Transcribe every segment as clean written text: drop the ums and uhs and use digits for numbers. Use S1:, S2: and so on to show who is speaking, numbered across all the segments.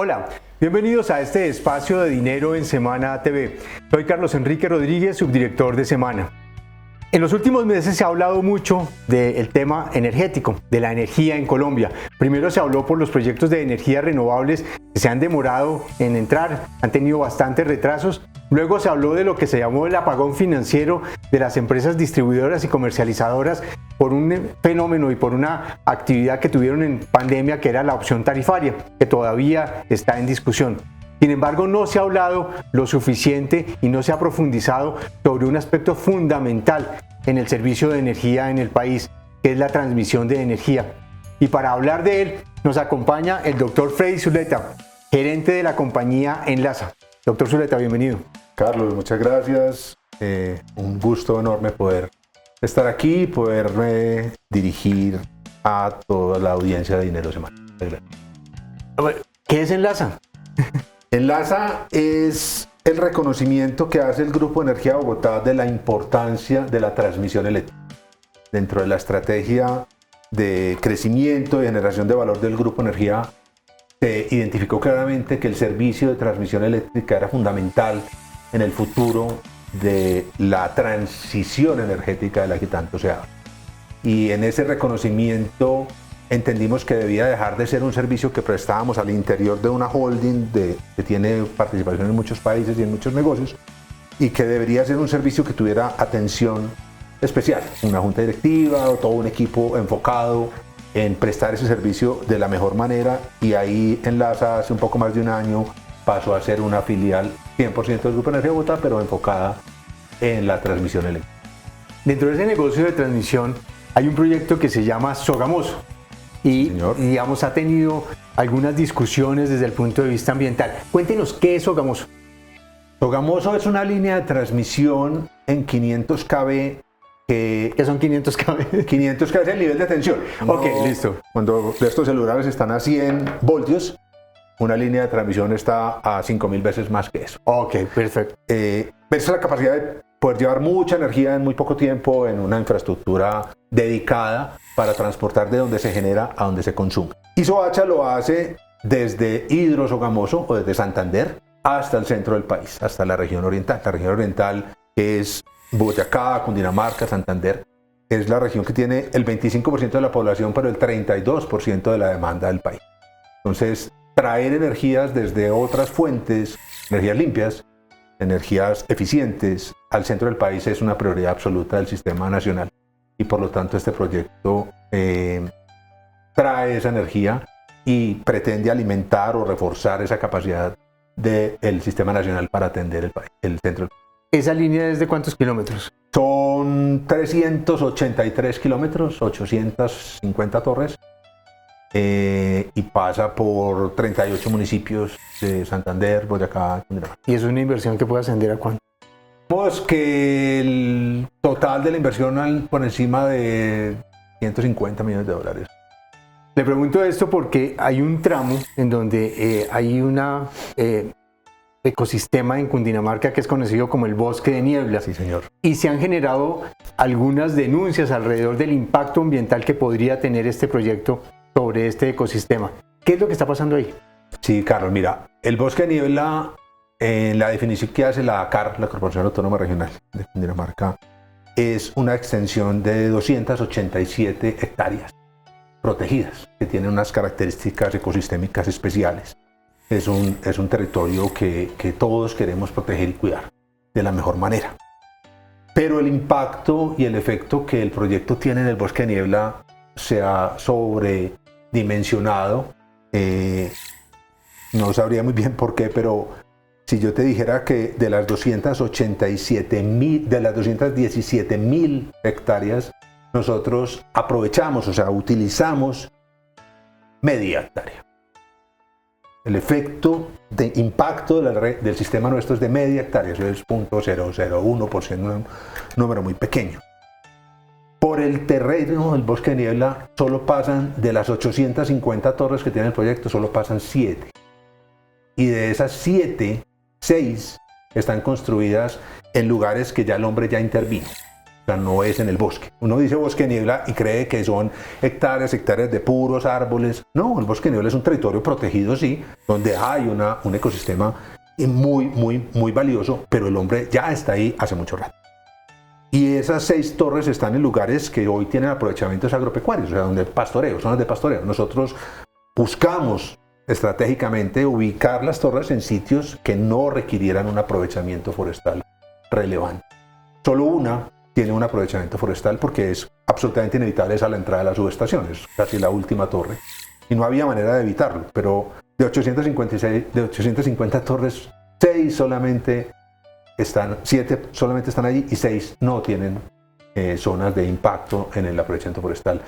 S1: Hola, bienvenidos a este espacio de Dinero en Semana TV. Soy Carlos Enrique Rodríguez, subdirector de Semana. En los últimos meses se ha hablado mucho del tema energético, de la energía en Colombia. Primero se habló por los proyectos de energías renovables que se han demorado en entrar, han tenido bastantes retrasos. Luego se habló de lo que se llamó el apagón financiero de las empresas distribuidoras y comercializadoras por un fenómeno y por una actividad que tuvieron en pandemia, que era la opción tarifaria, que todavía está en discusión. Sin embargo, no se ha hablado lo suficiente y no se ha profundizado sobre un aspecto fundamental en el servicio de energía en el país, que es la transmisión de energía. Y para hablar de él, nos acompaña el doctor Freddy Zuleta, gerente de la compañía Enlaza. Doctor Zuleta, bienvenido.
S2: Carlos, muchas gracias. Un gusto enorme poder estar aquí y poderme dirigir a toda la audiencia de Dinero Semana.
S1: ¿Qué es Enlaza?
S2: Enlaza es el reconocimiento que hace el Grupo Energía Bogotá de la importancia de la transmisión eléctrica. Dentro de la estrategia de crecimiento y generación de valor del Grupo Energía, se identificó claramente que el servicio de transmisión eléctrica era fundamental en el futuro de la transición energética de la que tanto se habla. Y en ese reconocimiento entendimos que debía dejar de ser un servicio que prestábamos al interior de una holding que tiene participación en muchos países y en muchos negocios, y que debería ser un servicio que tuviera atención especial, una junta directiva o todo un equipo enfocado en prestar ese servicio de la mejor manera. Y ahí Enlaza, hace un poco más de un año, pasó a ser una filial 100% del Grupo Energía Bogotá, pero enfocada en la transmisión eléctrica.
S1: Dentro de ese negocio de transmisión hay un proyecto que se llama Sogamoso y, digamos, ha tenido algunas discusiones desde el punto de vista ambiental. Cuéntenos, ¿qué es Sogamoso?
S2: Sogamoso es una línea de transmisión en 500 kV.
S1: ¿Qué son 500 kV?
S2: 500 kV es el nivel de tensión.
S1: Ok, listo.
S2: Cuando estos celulares están a 100 voltios, una línea de transmisión está a 5000 veces más que eso.
S1: Ok, perfecto.
S2: Esa es la capacidad de poder llevar mucha energía en muy poco tiempo en una infraestructura dedicada para transportar de donde se genera a donde se consume. Y Soacha lo hace desde Hidrosogamoso o desde Santander hasta el centro del país, hasta la región oriental. La región oriental es Boyacá, Cundinamarca, Santander. Es la región que tiene el 25% de la población, pero el 32% de la demanda del país. Entonces, traer energías desde otras fuentes, energías limpias, energías eficientes, al centro del país es una prioridad absoluta del sistema nacional. Y por lo tanto este proyecto trae esa energía y pretende alimentar o reforzar esa capacidad del sistema nacional para atender el centro del país.
S1: ¿Esa línea es de cuántos kilómetros?
S2: Son 383 kilómetros, 850 torres. Y pasa por 38 municipios de Santander, Boyacá, Cundinamarca.
S1: ¿Y es una inversión que puede ascender a cuánto?
S2: Pues que el total de la inversión por encima de 150 millones de dólares.
S1: Le pregunto esto porque hay un tramo en donde hay un ecosistema en Cundinamarca que es conocido como el Bosque de Niebla.
S2: Sí, señor.
S1: Y se han generado algunas denuncias alrededor del impacto ambiental que podría tener este proyecto sobre este ecosistema. ¿Qué es lo que está pasando ahí?
S2: Sí, Carlos, mira, el Bosque de Niebla, en la definición que hace la CAR, la Corporación Autónoma Regional de Cundinamarca, es una extensión de 287 hectáreas protegidas, que tienen unas características ecosistémicas especiales. Es un territorio que todos queremos proteger y cuidar de la mejor manera. Pero el impacto y el efecto que el proyecto tiene en el Bosque de Niebla se ha sobredimensionado. No sabría muy bien por qué, pero si yo te dijera que de las 217.000 hectáreas, nosotros aprovechamos, o sea, utilizamos media hectárea. El efecto de impacto del sistema nuestro es de media hectárea, eso es 0.001%, un número muy pequeño. Por el terreno del Bosque de Niebla solo pasan, de las 850 torres que tiene el proyecto, solo pasan 7. Y de esas 7, 6 están construidas en lugares que ya el hombre ya intervino. sea, no es en el bosque. Uno dice bosque de niebla y cree que son hectáreas, hectáreas de puros árboles. No, el bosque de niebla es un territorio protegido, sí, donde hay un ecosistema muy valioso, pero el hombre ya está ahí hace mucho rato. Y esas 6 torres están en lugares que hoy tienen aprovechamientos agropecuarios, o sea, donde pastoreo, zonas de pastoreo. Nosotros buscamos estratégicamente ubicar las torres en sitios que no requirieran un aprovechamiento forestal relevante. Solo una tiene un aprovechamiento forestal porque es absolutamente inevitable, es a la entrada de la subestación, es casi la última torre y no había manera de evitarlo, pero de 850 torres, 7 solamente están allí y 6 no tienen zonas de impacto en el aprovechamiento forestal.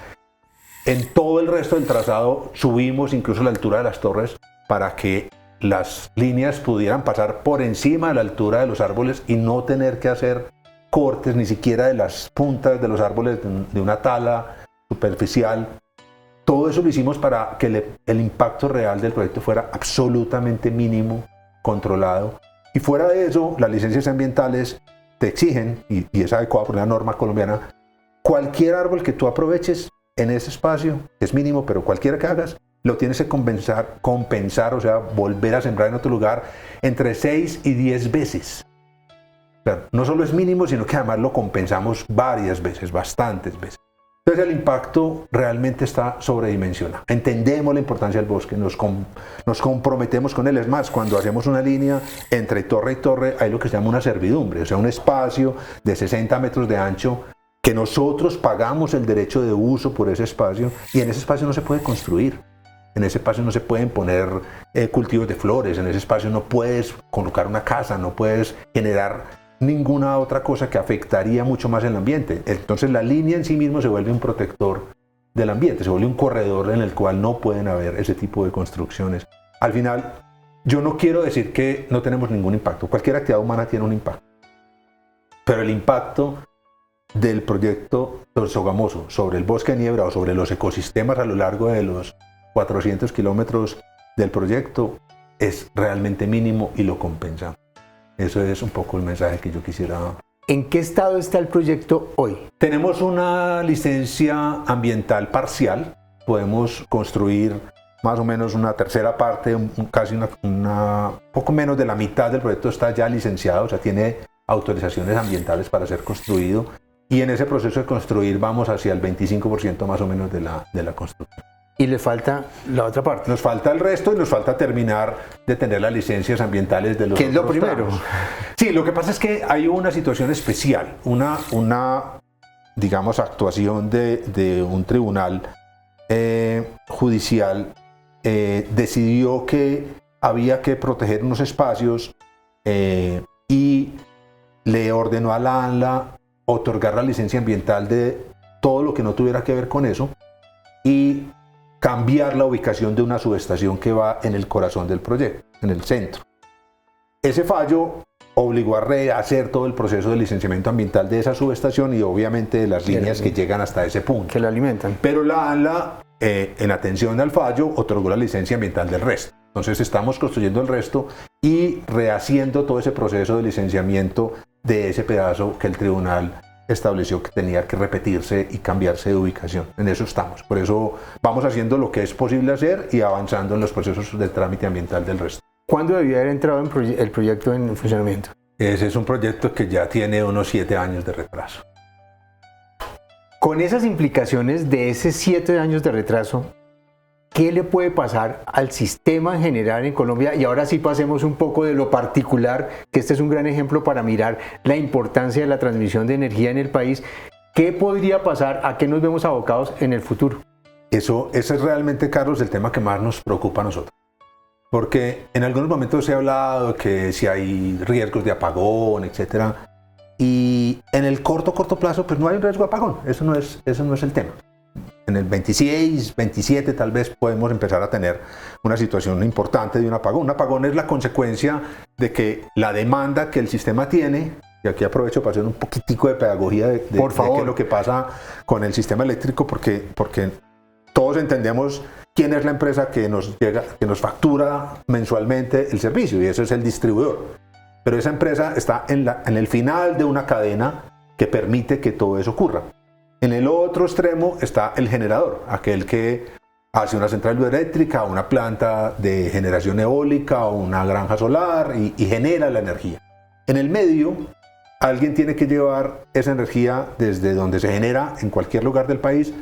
S2: En todo el resto del trazado subimos incluso la altura de las torres para que las líneas pudieran pasar por encima de la altura de los árboles y no tener que hacer cortes ni siquiera de las puntas de los árboles de una tala superficial. Todo eso lo hicimos para que el impacto real del proyecto fuera absolutamente mínimo, controlado. Y fuera de eso, las licencias ambientales te exigen, y es adecuado por una norma colombiana, cualquier árbol que tú aproveches en ese espacio, es mínimo, pero cualquiera que hagas, lo tienes que compensar, o sea, volver a sembrar en otro lugar entre 6 y 10 veces. O sea, no solo es mínimo, sino que además lo compensamos varias veces, bastantes veces. Entonces el impacto realmente está sobredimensionado. Entendemos la importancia del bosque, nos comprometemos con él. Es más, cuando hacemos una línea entre torre y torre, hay lo que se llama una servidumbre, o sea, un espacio de 60 metros de ancho que nosotros pagamos el derecho de uso por ese espacio, y en ese espacio no se puede construir. En ese espacio no se pueden poner cultivos de flores, en ese espacio no puedes colocar una casa, no puedes generar ninguna otra cosa que afectaría mucho más el ambiente. Entonces la línea en sí mismo se vuelve un protector del ambiente, se vuelve un corredor en el cual no pueden haber ese tipo de construcciones. Al final, yo no quiero decir que no tenemos ningún impacto, cualquier actividad humana tiene un impacto, pero el impacto del proyecto Sogamoso sobre el bosque de niebla o sobre los ecosistemas a lo largo de los 400 kilómetros del proyecto es realmente mínimo y lo compensamos. Eso es un poco el mensaje que yo quisiera.
S1: ¿En qué estado está el proyecto hoy?
S2: Tenemos una licencia ambiental parcial. Podemos construir más o menos una tercera parte, casi poco menos de la mitad del proyecto está ya licenciado, o sea, tiene autorizaciones ambientales para ser construido. Y en ese proceso de construir vamos hacia el 25% más o menos de la construcción.
S1: Y le falta la otra parte.
S2: Nos falta el resto y nos falta terminar de tener las licencias ambientales de los
S1: ¿Qué es lo primero?
S2: Tramos. Sí, lo que pasa es que hay una situación especial, una digamos, actuación de un tribunal judicial decidió que había que proteger unos espacios y le ordenó a la ANLA otorgar la licencia ambiental de todo lo que no tuviera que ver con eso y cambiar la ubicación de una subestación que va en el corazón del proyecto, en el centro. Ese fallo obligó a rehacer todo el proceso de licenciamiento ambiental de esa subestación y obviamente de las líneas que llegan hasta ese punto.
S1: Que la alimentan.
S2: Pero la ANLA, en atención al fallo, otorgó la licencia ambiental del resto. Entonces estamos construyendo el resto y rehaciendo todo ese proceso de licenciamiento de ese pedazo que el tribunal estableció que tenía que repetirse y cambiarse de ubicación. En eso estamos. Por eso vamos haciendo lo que es posible hacer y avanzando en los procesos de trámite ambiental del resto.
S1: ¿Cuándo debió haber entrado el proyecto en funcionamiento?
S2: Ese es un proyecto que ya tiene unos 7 años de retraso.
S1: Con esas implicaciones de esos 7 años de retraso, ¿qué le puede pasar al sistema en general en Colombia? Y ahora sí pasemos un poco de lo particular, que este es un gran ejemplo para mirar la importancia de la transmisión de energía en el país. ¿Qué podría pasar? ¿A qué nos vemos abocados en el futuro?
S2: Ese es realmente, Carlos, el tema que más nos preocupa a nosotros. Porque en algunos momentos se ha hablado que si hay riesgos de apagón, etc. Y en el corto plazo, pues no hay un riesgo de apagón. Eso no es el tema. En el 26, 27 tal vez podemos empezar a tener una situación importante de un apagón. Un apagón es la consecuencia de que la demanda que el sistema tiene, y aquí aprovecho para hacer un poquitico de pedagogía de qué es lo que pasa con el sistema eléctrico, porque todos entendemos quién es la empresa que nos factura mensualmente el servicio, y eso es el distribuidor. Pero esa empresa está en el final de una cadena que permite que todo eso ocurra. En el otro extremo está el generador, aquel que hace una central hidroeléctrica, una planta de generación eólica o una granja solar y genera la energía. En el medio, alguien tiene que llevar esa energía desde donde se genera en cualquier lugar del país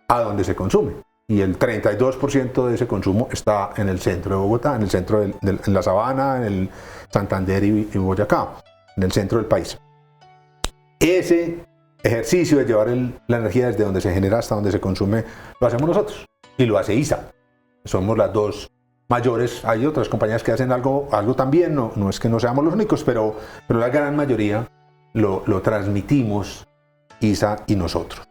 S2: a donde se consume. Y el 32% de ese consumo está en el centro de Bogotá, en el centro en la Sabana, en el Santander y Boyacá, en el centro del país. Ese ejercicio de llevar la energía desde donde se genera hasta donde se consume lo hacemos nosotros y lo hace ISA. Somos las dos mayores. Hay otras compañías que hacen algo también, no es que no seamos los únicos, pero la gran mayoría lo transmitimos ISA y nosotros.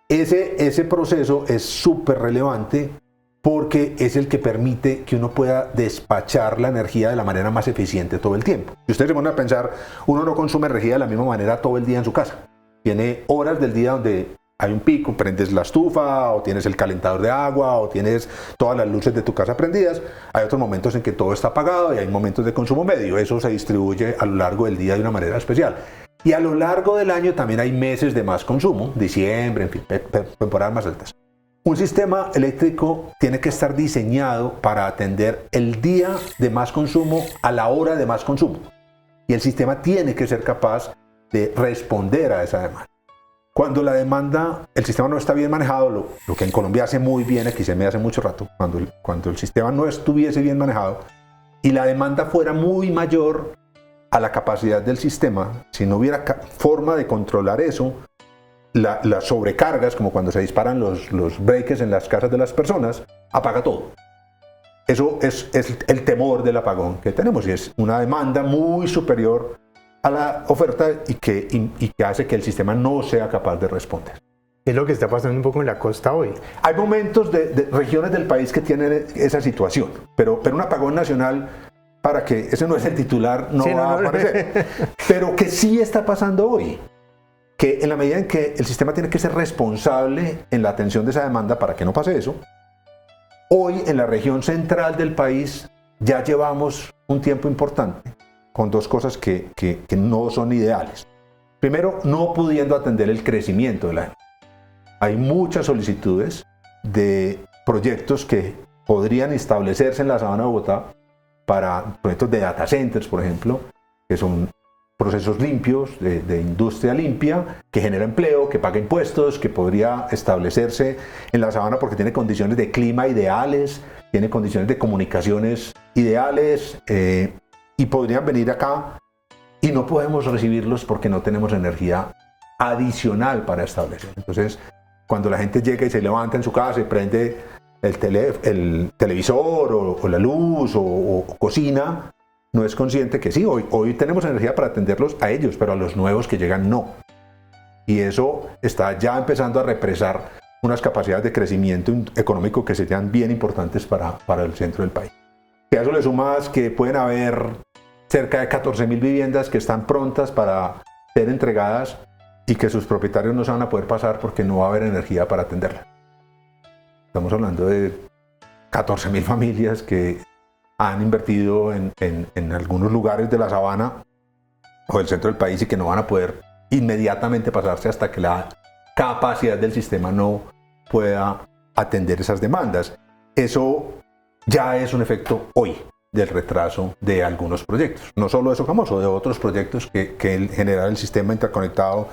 S2: Ese proceso es súper relevante porque es el que permite que uno pueda despachar la energía de la manera más eficiente todo el tiempo. Si ustedes se ponen a pensar, uno no consume energía de la misma manera todo el día en su casa. Tiene horas del día donde hay un pico, prendes la estufa, o tienes el calentador de agua, o tienes todas las luces de tu casa prendidas. Hay otros momentos en que todo está apagado y hay momentos de consumo medio. Eso se distribuye a lo largo del día de una manera especial. Y a lo largo del año también hay meses de más consumo, diciembre, en fin, temporadas más altas. Un sistema eléctrico tiene que estar diseñado para atender el día de más consumo a la hora de más consumo. Y el sistema tiene que ser capaz de responder a esa demanda. Cuando la demanda, el sistema no está bien manejado, lo que en Colombia hace muy bien, XM hace mucho rato, cuando el sistema no estuviese bien manejado y la demanda fuera muy mayor a la capacidad del sistema, si no hubiera forma de controlar eso, las sobrecargas, como cuando se disparan los breakers en las casas de las personas, apaga todo. Eso es el temor del apagón que tenemos y es una demanda muy superior a la oferta y que hace que el sistema no sea capaz de responder.
S1: Es lo que está pasando un poco en la costa hoy.
S2: Hay momentos de regiones del país que tienen esa situación, pero un apagón nacional, para que ese no es el titular, no va a aparecer. Pero que sí está pasando hoy. Que en la medida en que el sistema tiene que ser responsable en la atención de esa demanda para que no pase eso, hoy en la región central del país ya llevamos un tiempo importante con dos cosas que no son ideales. Primero, no pudiendo atender el crecimiento de la demanda. Hay muchas solicitudes de proyectos que podrían establecerse en la Sabana de Bogotá para proyectos de data centers, por ejemplo, que son procesos limpios, de industria limpia, que genera empleo, que paga impuestos, que podría establecerse en la Sabana porque tiene condiciones de clima ideales, tiene condiciones de comunicaciones ideales, y podrían venir acá y no podemos recibirlos porque no tenemos energía adicional para establecer. Entonces, cuando la gente llega y se levanta en su casa y prende el televisor o la luz o cocina, no es consciente que sí, hoy tenemos energía para atenderlos a ellos, pero a los nuevos que llegan no. Y eso está ya empezando a represar unas capacidades de crecimiento económico que serían bien importantes para el centro del país. Y a eso le sumas que pueden haber cerca de 14.000 viviendas que están prontas para ser entregadas y que sus propietarios no se van a poder pasar porque no va a haber energía para atenderlas. Estamos hablando de 14.000 familias que han invertido en algunos lugares de la Sabana o del centro del país y que no van a poder inmediatamente pasarse hasta que la capacidad del sistema no pueda atender esas demandas. Eso ya es un efecto hoy del retraso de algunos proyectos. No solo de Sogamoso, de otros proyectos que en general el sistema interconectado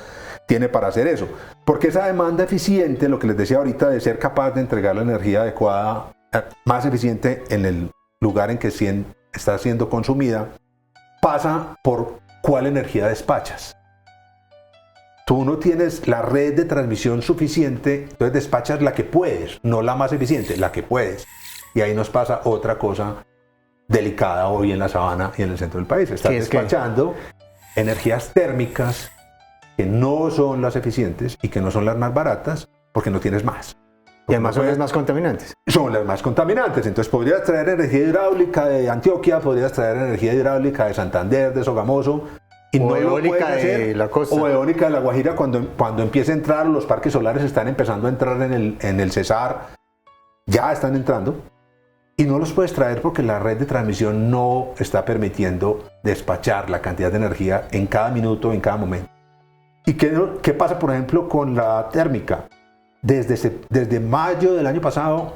S2: tiene para hacer eso. Porque esa demanda eficiente, lo que les decía ahorita, de ser capaz de entregar la energía adecuada, más eficiente en el lugar en que está siendo consumida, pasa por cuál energía despachas. Tú no tienes la red de transmisión suficiente, entonces despachas la que puedes, no la más eficiente, la que puedes. Y ahí nos pasa otra cosa delicada hoy en la Sabana y en el centro del país. Estás despachando energías térmicas que no son las eficientes y que no son las más baratas porque no tienes más.
S1: Y además son las más contaminantes.
S2: Son las más contaminantes. Entonces podrías traer energía hidráulica de Antioquia, podrías traer energía hidráulica de Santander, de Sogamoso. Y
S1: o
S2: no
S1: eólica de la costa.
S2: O eólica de La Guajira cuando empiece a entrar, los parques solares están empezando a entrar en el Cesar. Ya están entrando. Y no los puedes traer porque la red de transmisión no está permitiendo despachar la cantidad de energía en cada minuto, en cada momento. ¿Y qué pasa, por ejemplo, con la térmica? Desde mayo del año pasado,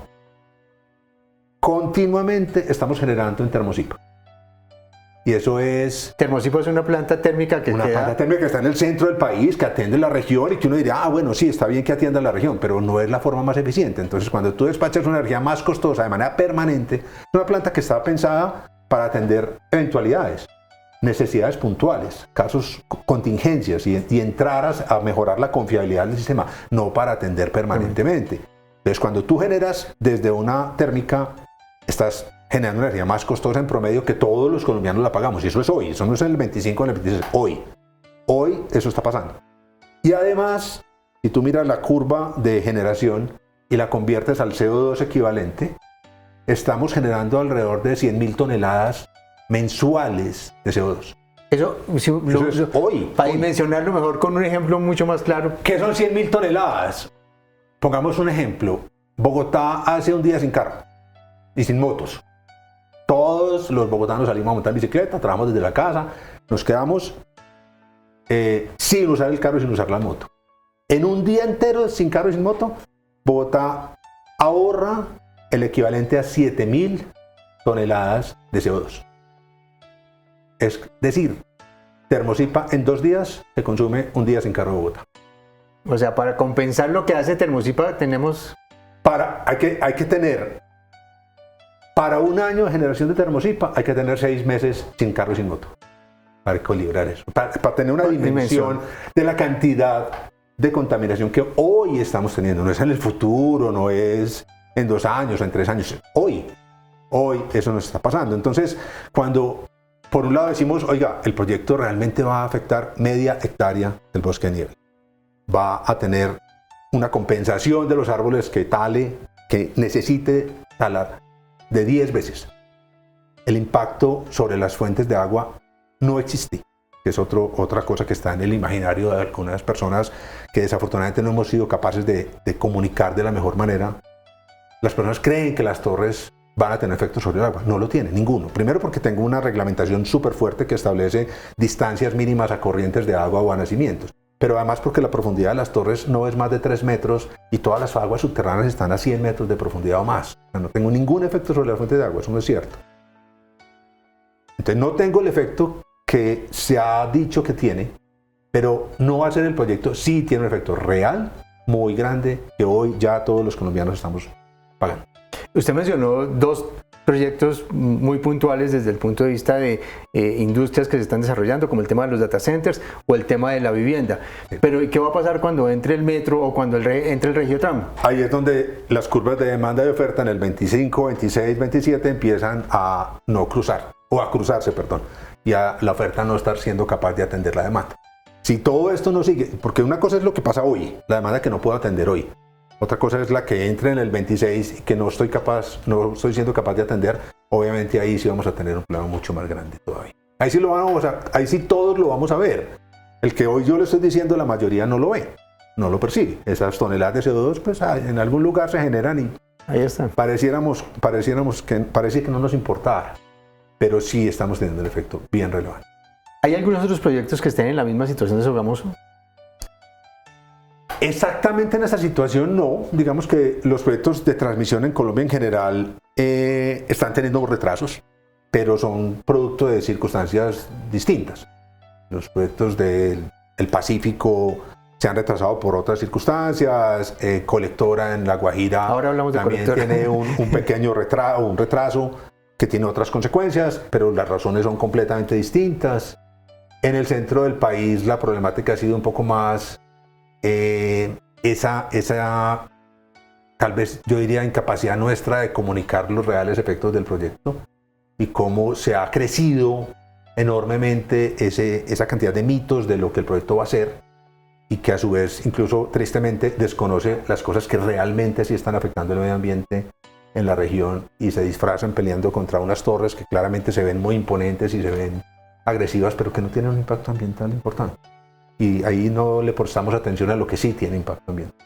S2: continuamente estamos generando en Termosipa. Y eso es...
S1: Termosipa es una planta térmica que
S2: planta térmica que está en el centro del país, que atiende la región y que uno diría, bueno, sí, está bien que atienda la región, pero no es la forma más eficiente. Entonces, cuando tú despachas una energía más costosa de manera permanente, es una planta que está pensada para atender eventualidades, necesidades puntuales, casos, contingencias y entraras a mejorar la confiabilidad del sistema, no para atender permanentemente. Entonces, cuando tú generas desde una térmica, estás generando energía más costosa en promedio que todos los colombianos la pagamos. Y eso es hoy, eso no es en el 25 o en el 26, hoy. Hoy eso está pasando. Y además, si tú miras la curva de generación y la conviertes al CO2 equivalente, estamos generando alrededor de 100.000 toneladas mensuales de CO2.
S1: Eso es
S2: hoy.
S1: Para dimensionarlo mejor con un ejemplo mucho más claro.
S2: ¿Qué son 100.000 toneladas? Pongamos un ejemplo. Bogotá hace un día sin carro y sin motos. Todos los bogotanos salimos a montar bicicleta, trabajamos desde la casa, nos quedamos sin usar el carro y sin usar la moto. En un día entero sin carro y sin moto, Bogotá ahorra el equivalente a 7.000 toneladas de CO2. Es decir, Termosipa en 2 días se consume un día sin carro de Bogotá.
S1: O sea, para compensar lo que hace Termosipa tenemos...
S2: Hay que tener, para un año de generación de Termosipa, hay que tener 6 meses sin carro y sin moto. Para equilibrar eso. Para tener una dimensión de la cantidad de contaminación que hoy estamos teniendo. No es en el futuro, no es en 2 años, en 3 años. Hoy eso nos está pasando. Entonces, cuando por un lado decimos, oiga, el proyecto realmente va a afectar media hectárea del bosque de nieve. Va a tener una compensación de los árboles que necesite talar de 10 veces. El impacto sobre las fuentes de agua no existe, que es otra cosa que está en el imaginario de algunas personas que desafortunadamente no hemos sido capaces de comunicar de la mejor manera. Las personas creen que las torres van a tener efecto sobre el agua. No lo tienen, ninguno. Primero porque tengo una reglamentación súper fuerte que establece distancias mínimas a corrientes de agua o a nacimientos. Pero además porque la profundidad de las torres no es más de 3 metros y todas las aguas subterráneas están a 100 metros de profundidad o más. O sea, no tengo ningún efecto sobre la fuente de agua, eso no es cierto. Entonces no tengo el efecto que se ha dicho que tiene, pero no va a ser el proyecto, sí tiene un efecto real, muy grande, que hoy ya todos los colombianos estamos pagando.
S1: Usted mencionó 2 proyectos muy puntuales desde el punto de vista de industrias que se están desarrollando, como el tema de los data centers o el tema de la vivienda. Sí. Pero ¿qué va a pasar cuando entre el metro o cuando entre el Regiotram?
S2: Ahí es donde las curvas de demanda y oferta en el 25, 26, 27 empiezan a no cruzar, o a cruzarse, perdón, y a la oferta no estar siendo capaz de atender la demanda. Si todo esto no sigue, porque una cosa es lo que pasa hoy, la demanda que no puedo atender hoy. Otra cosa es la que entre en el 26 y que no estoy siendo capaz de atender. Obviamente ahí sí vamos a tener un problema mucho más grande todavía. Ahí sí todos lo vamos a ver. El que hoy yo le estoy diciendo, la mayoría no lo ve, no lo percibe. Esas toneladas de CO2 pues en algún lugar se generan y
S1: ahí están.
S2: Parece que no nos importara, pero sí estamos teniendo un efecto bien relevante.
S1: ¿Hay algunos otros proyectos que estén en la misma situación de Sogamoso?
S2: Exactamente en esta situación no, digamos que los proyectos de transmisión en Colombia en general están teniendo retrasos, pero son producto de circunstancias distintas. Los proyectos del Pacífico se han retrasado por otras circunstancias, Colectora en La Guajira
S1: ahora hablamos de
S2: también
S1: Colectora.
S2: Tiene un pequeño retraso que tiene otras consecuencias, pero las razones son completamente distintas. En el centro del país la problemática ha sido un poco más tal vez yo diría incapacidad nuestra de comunicar los reales efectos del proyecto y cómo se ha crecido enormemente esa cantidad de mitos de lo que el proyecto va a ser y que a su vez incluso tristemente desconoce las cosas que realmente sí están afectando el medio ambiente en la región y se disfrazan peleando contra unas torres que claramente se ven muy imponentes y se ven agresivas pero que no tienen un impacto ambiental importante. Y ahí no le prestamos atención a lo que sí tiene impacto ambiental.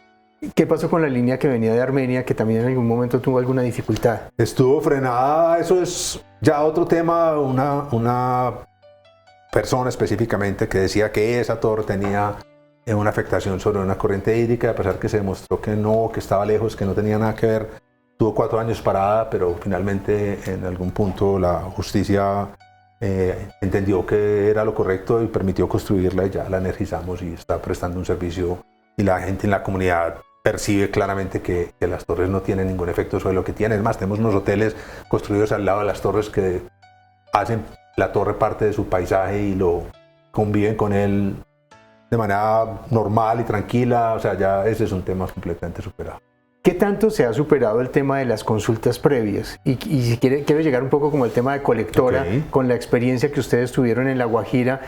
S1: ¿Qué pasó con la línea que venía de Armenia, que también en algún momento tuvo alguna dificultad?
S2: Estuvo frenada, eso es ya otro tema, una persona específicamente que decía que esa torre tenía una afectación sobre una corriente hídrica, a pesar que se demostró que no, que estaba lejos, que no tenía nada que ver. Tuvo 4 años parada, pero finalmente en algún punto la justicia entendió que era lo correcto y permitió construirla, y ya la energizamos y está prestando un servicio, y la gente en la comunidad percibe claramente que las torres no tienen ningún efecto sobre lo que tienen. Es más, tenemos unos hoteles construidos al lado de las torres que hacen la torre parte de su paisaje y lo conviven con él de manera normal y tranquila. O sea, ya ese es un tema completamente superado.
S1: ¿Qué tanto se ha superado el tema de las consultas previas? Y si quiero llegar un poco como el tema de Colectora,
S2: Okay.
S1: con la experiencia que ustedes tuvieron en La Guajira,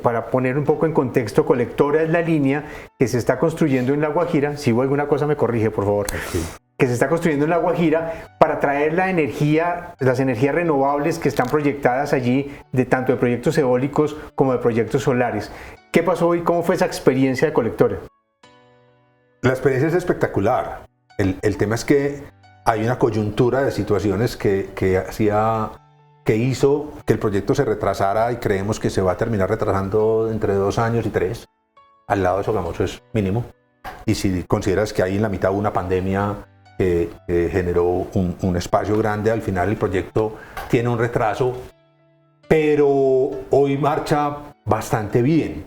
S1: para poner un poco en contexto, Colectora es la línea que se está construyendo en La Guajira. Si hubo alguna cosa me corrige, por favor.
S2: Okay.
S1: Que se está construyendo en La Guajira para traer la energía, las energías renovables que están proyectadas allí, de tanto de proyectos eólicos como de proyectos solares. ¿Qué pasó y cómo fue esa experiencia de Colectora?
S2: La experiencia es espectacular. El tema es que hay una coyuntura de situaciones que hizo que el proyecto se retrasara, y creemos que se va a terminar retrasando entre 2 años y 3. Al lado de Sogamoso es mínimo. Y si consideras que ahí en la mitad hubo una pandemia que generó un espacio grande, al final el proyecto tiene un retraso, pero hoy marcha bastante bien.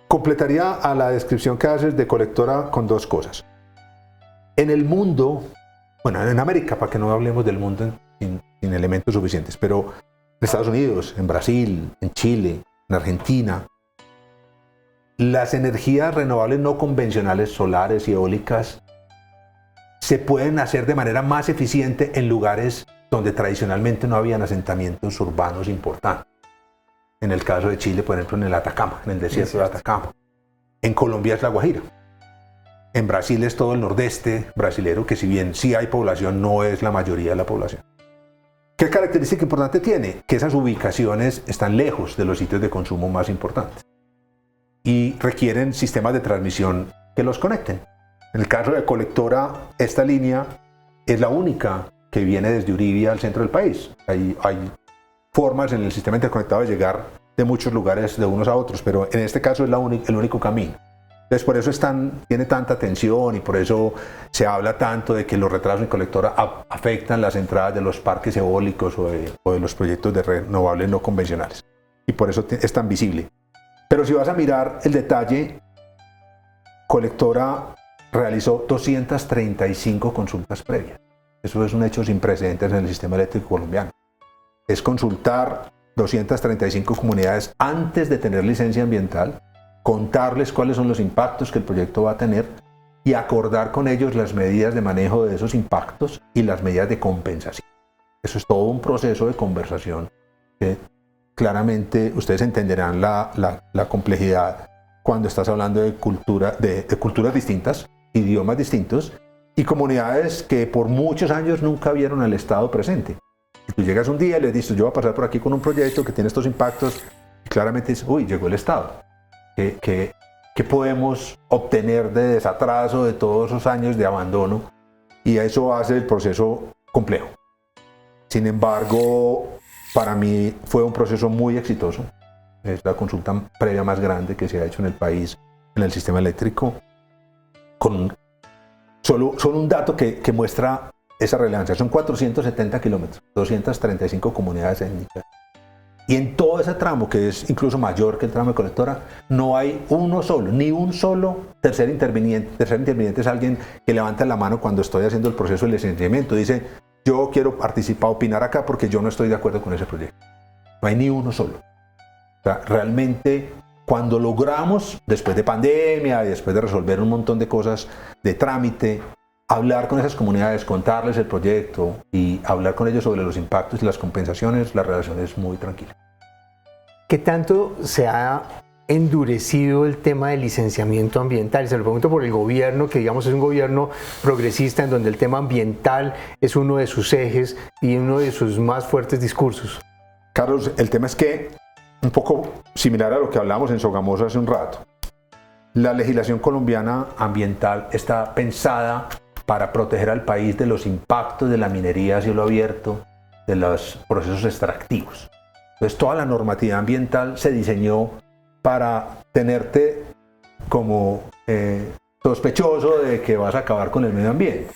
S2: Completaría a la descripción que haces de Colectora con 2 cosas. En el mundo, bueno, en América, para que no hablemos del mundo sin elementos suficientes, pero en Estados Unidos, en Brasil, en Chile, en Argentina, las energías renovables no convencionales, solares y eólicas, se pueden hacer de manera más eficiente en lugares donde tradicionalmente no habían asentamientos urbanos importantes. En el caso de Chile, por ejemplo, en el Atacama, en el desierto de Atacama. En Colombia es La Guajira. En Brasil es todo el nordeste brasilero, que si bien sí hay población, no es la mayoría de la población. ¿Qué característica importante tiene? Que esas ubicaciones están lejos de los sitios de consumo más importantes y requieren sistemas de transmisión que los conecten. En el caso de Colectora, esta línea es la única que viene desde Uribia al centro del país. Hay formas en el sistema interconectado de llegar de muchos lugares de unos a otros, pero en este caso es el único camino. Entonces, por eso tiene tanta atención, y por eso se habla tanto de que los retrasos en Colectora afectan las entradas de los parques eólicos o de los proyectos de renovables no convencionales. Y por eso es tan visible. Pero si vas a mirar el detalle, Colectora realizó 235 consultas previas. Eso es un hecho sin precedentes en el sistema eléctrico colombiano. Es consultar 235 comunidades antes de tener licencia ambiental, contarles cuáles son los impactos que el proyecto va a tener y acordar con ellos las medidas de manejo de esos impactos y las medidas de compensación. Eso es todo un proceso de conversación que claramente ustedes entenderán la complejidad cuando estás hablando de culturas distintas, idiomas distintos y comunidades que por muchos años nunca vieron al Estado presente. Y tú llegas un día y les dices, yo voy a pasar por aquí con un proyecto que tiene estos impactos, y claramente dices, uy, llegó el Estado. ¿Qué podemos obtener de desatraso de todos esos años de abandono? Y eso hace el proceso complejo. Sin embargo, para mí fue un proceso muy exitoso. Es la consulta previa más grande que se ha hecho en el país, en el sistema eléctrico, con solo un dato que muestra esa relevancia. Son 470 kilómetros, 235 comunidades étnicas. Y en todo ese tramo, que es incluso mayor que el tramo de Colectora, no hay ni un solo tercer interviniente. Tercer interviniente es alguien que levanta la mano cuando estoy haciendo el proceso de licenciamiento. Dice, yo quiero participar, opinar acá porque yo no estoy de acuerdo con ese proyecto. No hay ni uno solo. O sea, realmente, cuando logramos, después de pandemia y después de resolver un montón de cosas de trámite, hablar con esas comunidades, contarles el proyecto y hablar con ellos sobre los impactos y las compensaciones, la relación es muy tranquila.
S1: ¿Qué tanto se ha endurecido el tema del licenciamiento ambiental? Se lo pregunto por el gobierno, que digamos es un gobierno progresista en donde el tema ambiental es uno de sus ejes y uno de sus más fuertes discursos.
S2: Carlos, el tema es que, un poco similar a lo que hablamos en Sogamoso hace un rato, la legislación colombiana ambiental está pensada para proteger al país de los impactos de la minería a cielo abierto, de los procesos extractivos. Entonces, toda la normativa ambiental se diseñó para tenerte como sospechoso de que vas a acabar con el medio ambiente.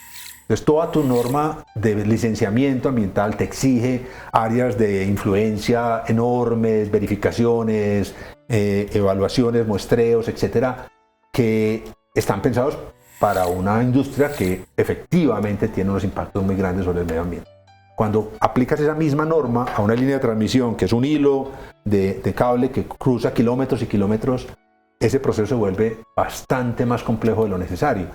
S2: Entonces, toda tu norma de licenciamiento ambiental te exige áreas de influencia enormes, verificaciones, evaluaciones, muestreos, etcétera, que están pensados para una industria que efectivamente tiene unos impactos muy grandes sobre el medio ambiente. Cuando aplicas esa misma norma a una línea de transmisión, que es un hilo de cable que cruza kilómetros y kilómetros, ese proceso se vuelve bastante más complejo de lo necesario.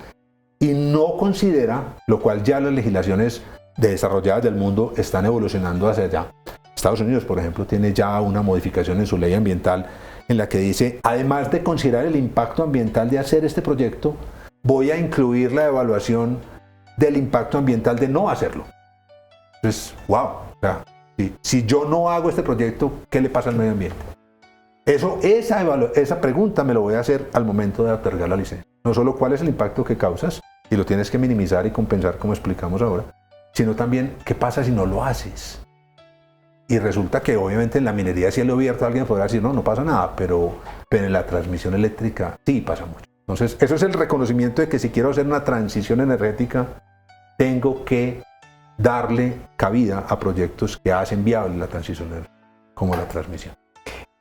S2: Y no considera, lo cual ya las legislaciones desarrolladas del mundo están evolucionando hacia allá. Estados Unidos, por ejemplo, tiene ya una modificación en su ley ambiental en la que dice, además de considerar el impacto ambiental de hacer este proyecto, voy a incluir la evaluación del impacto ambiental de no hacerlo. Entonces, wow, o sea, si yo no hago este proyecto, ¿qué le pasa al medio ambiente? Esa pregunta me lo voy a hacer al momento de otorgar la licencia. No solo cuál es el impacto que causas, y lo tienes que minimizar y compensar como explicamos ahora, sino también qué pasa si no lo haces. Y resulta que obviamente en la minería, si cielo abierto, alguien podrá decir, no pasa nada, pero en la transmisión eléctrica sí pasa mucho. Entonces, eso es el reconocimiento de que si quiero hacer una transición energética, tengo que darle cabida a proyectos que hacen viable la transición energética, como la transmisión.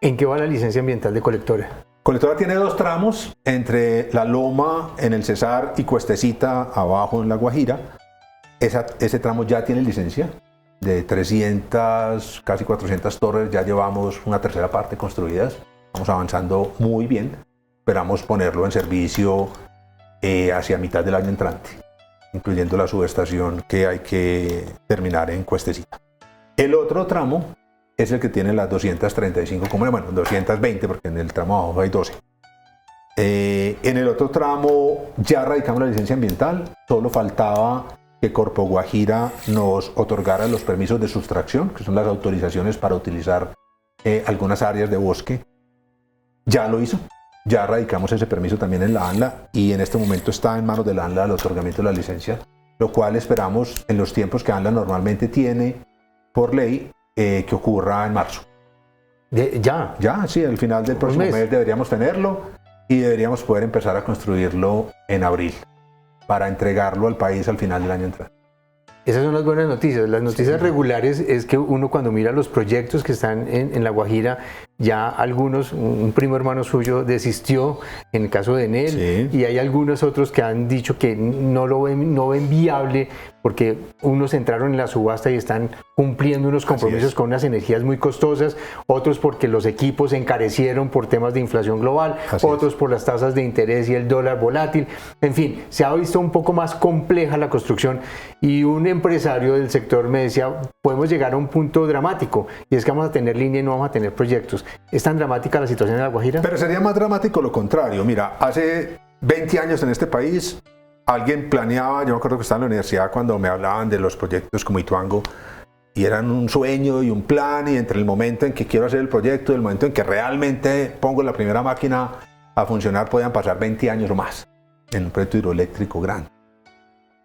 S1: ¿En qué va la licencia ambiental de Colectora?
S2: Colectora tiene dos tramos, entre La Loma en el Cesar y Cuestecita abajo en La Guajira. Ese tramo ya tiene licencia de 300, casi 400 torres, ya llevamos una tercera parte construidas, estamos avanzando muy bien, esperamos ponerlo en servicio hacia mitad del año entrante, incluyendo la subestación que hay que terminar en Cuestecita. El otro tramo es el que tiene las 235, 220, porque en el tramo abajo hay 12. En el otro tramo ya radicamos la licencia ambiental, solo faltaba que Corpo Guajira nos otorgara los permisos de sustracción, que son las autorizaciones para utilizar algunas áreas de bosque. Ya lo hizo, ya radicamos ese permiso también en la ANLA y en este momento está en manos de la ANLA el otorgamiento de la licencia, lo cual esperamos en los tiempos que ANLA normalmente tiene por ley, que ocurra en marzo.
S1: ¿Ya?
S2: Ya, sí, al final del próximo mes deberíamos tenerlo y deberíamos poder empezar a construirlo en abril para entregarlo al país al final del año entrante.
S1: Esas son las buenas noticias. Las noticias regulares es que uno cuando mira los proyectos que están en La Guajira, ya algunos, un primo hermano suyo desistió en el caso de Enel, y hay algunos otros que han dicho que no ven viable porque unos entraron en la subasta y están cumpliendo unos compromisos con unas energías muy costosas, otros porque los equipos se encarecieron por temas de inflación global, otros por las tasas de interés y el dólar volátil. En fin, se ha visto un poco más compleja la construcción y un empresario del sector me decía, podemos llegar a un punto dramático y es que vamos a tener línea y no vamos a tener proyectos. ¿Es tan dramática la situación en La Guajira?
S2: Pero sería más dramático lo contrario. Mira, hace 20 años en este país alguien planeaba, yo me acuerdo que estaba en la universidad cuando me hablaban de los proyectos como Ituango y eran un sueño y un plan, y entre el momento en que quiero hacer el proyecto y el momento en que realmente pongo la primera máquina a funcionar podían pasar 20 años o más en un proyecto hidroeléctrico grande.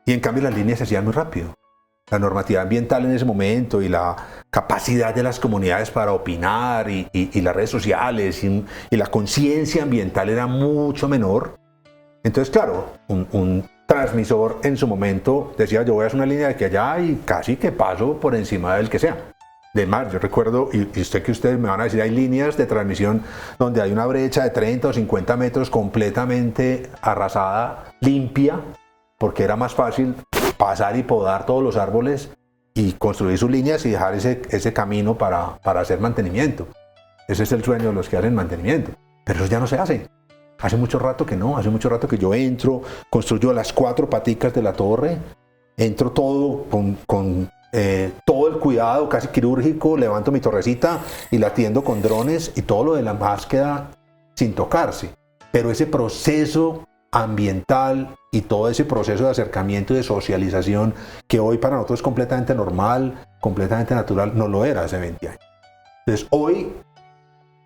S2: Y en cambio las líneas se hacían muy rápido. La normativa ambiental en ese momento y la capacidad de las comunidades para opinar y las redes sociales y la conciencia ambiental era mucho menor. Entonces, claro, un transmisor en su momento decía, yo voy a hacer una línea de aquí allá y casi que paso por encima del que sea. Además, yo recuerdo, y sé que ustedes me van a decir, hay líneas de transmisión donde hay una brecha de 30 o 50 metros completamente arrasada, limpia, porque era más fácil pasar y podar todos los árboles y construir sus líneas y dejar ese camino para hacer mantenimiento. Ese es el sueño de los que hacen mantenimiento, pero eso ya no se hace. Hace mucho rato que no, hace mucho rato que yo entro, construyo las 4 paticas de la torre, entro todo con todo el cuidado casi quirúrgico, levanto mi torrecita y la atiendo con drones y todo lo demás queda sin tocarse. Pero ese proceso ambiental y todo ese proceso de acercamiento y de socialización que hoy para nosotros es completamente normal, completamente natural, no lo era hace 20 años. Entonces hoy,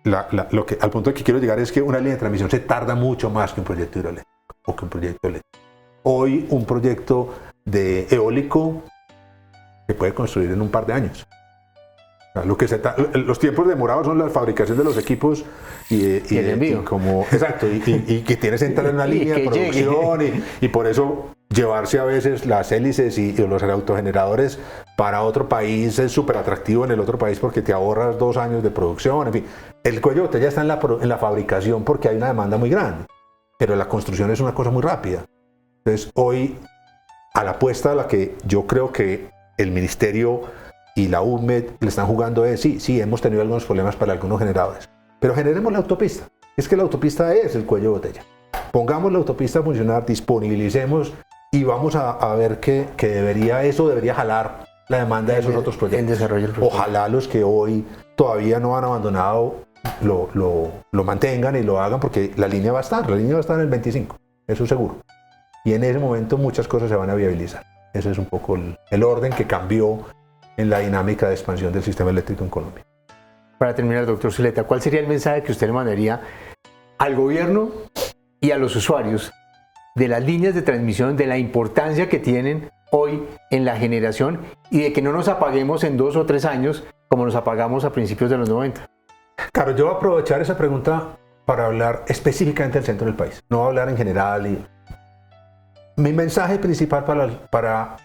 S2: al punto al que quiero llegar es que una línea de transmisión se tarda mucho más que un proyecto hidroeléctrico o que un proyecto eléctrico. Hoy un proyecto de eólico se puede construir en un par de años. Los tiempos demorados son la fabricación de los equipos y
S1: el envío.
S2: Exacto, y que tienes que entrar en una línea de producción y por eso llevarse a veces las hélices y los autogeneradores para otro país es súper atractivo en el otro país porque te ahorras 2 años de producción, en fin. El cuello de botella está en la fabricación porque hay una demanda muy grande, pero la construcción es una cosa muy rápida. Entonces hoy, a la apuesta a la que yo creo que el Ministerio y la UNMED le están jugando es, sí, hemos tenido algunos problemas para algunos generadores, pero generemos la autopista. Es que la autopista es el cuello de botella. Pongamos la autopista a funcionar, disponibilicemos y vamos a ver que debería jalar la demanda de esos otros proyectos.
S1: En desarrollo del proyecto.
S2: Ojalá los que hoy todavía no han abandonado lo mantengan y lo hagan porque la línea va a estar en el 25, eso seguro. Y en ese momento muchas cosas se van a viabilizar. Ese es un poco el orden que cambió en la dinámica de expansión del sistema eléctrico en Colombia.
S1: Para terminar, doctor Zuleta, ¿cuál sería el mensaje que usted le mandaría al gobierno y a los usuarios de las líneas de transmisión, de la importancia que tienen hoy en la generación y de que no nos apaguemos en 2 o 3 años como nos apagamos a principios de los 90?
S2: Claro, yo voy a aprovechar esa pregunta para hablar específicamente del centro del país, no voy a hablar en general. Mi mensaje principal para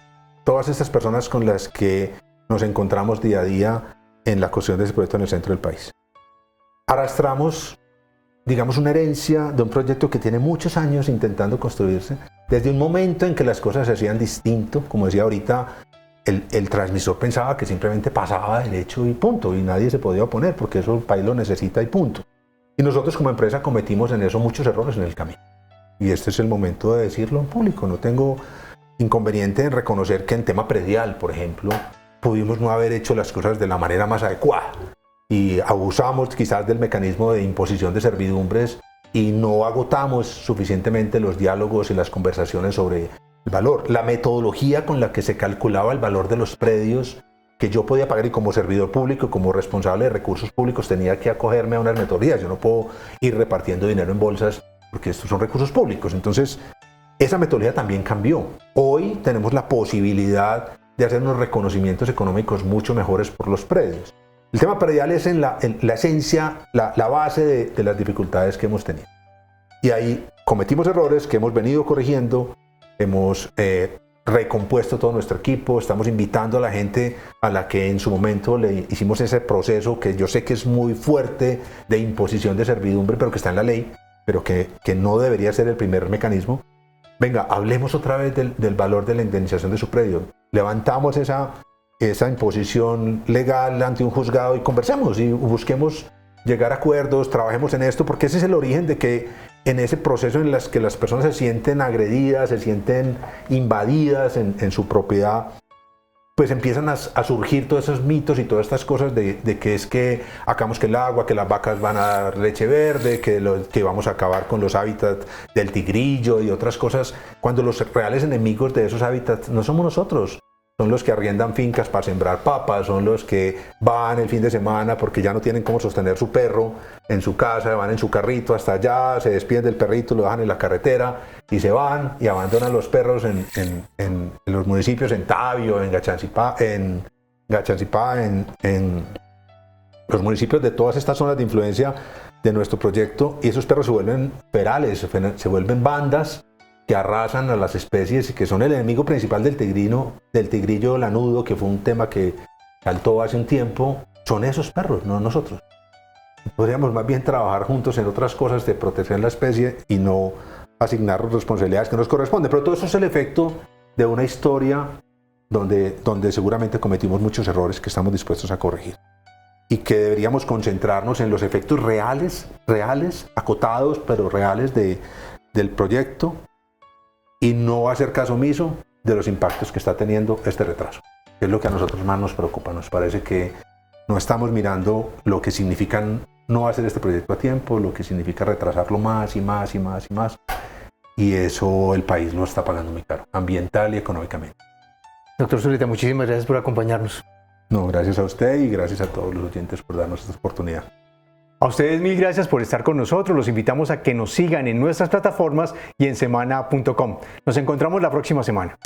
S2: todas estas personas con las que nos encontramos día a día en la construcción de ese proyecto en el centro del país. Arrastramos, digamos, una herencia de un proyecto que tiene muchos años intentando construirse, desde un momento en que las cosas se hacían distinto, como decía ahorita, el transmisor pensaba que simplemente pasaba derecho y punto, y nadie se podía oponer porque eso el país lo necesita y punto. Y nosotros como empresa cometimos en eso muchos errores en el camino. Y este es el momento de decirlo en público. No tengo inconveniente en reconocer que en tema predial, por ejemplo, pudimos no haber hecho las cosas de la manera más adecuada y abusamos quizás del mecanismo de imposición de servidumbres y no agotamos suficientemente los diálogos y las conversaciones sobre el valor. La metodología con la que se calculaba el valor de los predios que yo podía pagar y como servidor público, como responsable de recursos públicos tenía que acogerme a unas metodologías. Yo no puedo ir repartiendo dinero en bolsas porque estos son recursos públicos. Entonces esa metodología también cambió. Hoy tenemos la posibilidad de hacer unos reconocimientos económicos mucho mejores por los predios. El tema predial es en la esencia, la base de las dificultades que hemos tenido. Y ahí cometimos errores que hemos venido corrigiendo, hemos recompuesto todo nuestro equipo, estamos invitando a la gente a la que en su momento le hicimos ese proceso que yo sé que es muy fuerte de imposición de servidumbre, pero que está en la ley, pero que no debería ser el primer mecanismo. Venga, hablemos otra vez del valor de la indemnización de su predio. Levantamos esa imposición legal ante un juzgado y conversemos y busquemos llegar a acuerdos, trabajemos en esto, porque ese es el origen de que en ese proceso en las que las personas se sienten agredidas, se sienten invadidas en su propiedad, pues empiezan a surgir todos esos mitos y todas estas cosas de que es que acabamos que el agua, que las vacas van a dar leche verde, que vamos a acabar con los hábitats del tigrillo y otras cosas, cuando los reales enemigos de esos hábitats no somos nosotros. Son los que arriendan fincas para sembrar papas, son los que van el fin de semana porque ya no tienen cómo sostener su perro en su casa, van en su carrito hasta allá, se despiden del perrito, lo dejan en la carretera y se van y abandonan los perros en los municipios, en Tabio, en Gachancipá, en los municipios de todas estas zonas de influencia de nuestro proyecto, y esos perros se vuelven ferales, se vuelven bandas que arrasan a las especies y que son el enemigo principal del tigrillo lanudo, que fue un tema que saltó hace un tiempo. Son esos perros, no nosotros. Podríamos más bien trabajar juntos en otras cosas de proteger la especie y no asignar responsabilidades que nos corresponden. Pero todo eso es el efecto de una historia donde seguramente cometimos muchos errores que estamos dispuestos a corregir. Y que deberíamos concentrarnos en los efectos reales, acotados, pero reales del proyecto, y no hacer caso omiso de los impactos que está teniendo este retraso. Es lo que a nosotros más nos preocupa. Nos parece que no estamos mirando lo que significa no hacer este proyecto a tiempo, lo que significa retrasarlo más y más y más y más. Y eso el país lo está pagando muy caro, ambiental y económicamente.
S1: Doctor Zuleta, muchísimas gracias por acompañarnos.
S2: No, gracias a usted y gracias a todos los oyentes por darnos esta oportunidad.
S1: A ustedes mil gracias por estar con nosotros. Los invitamos a que nos sigan en nuestras plataformas y en semana.com. Nos encontramos la próxima semana.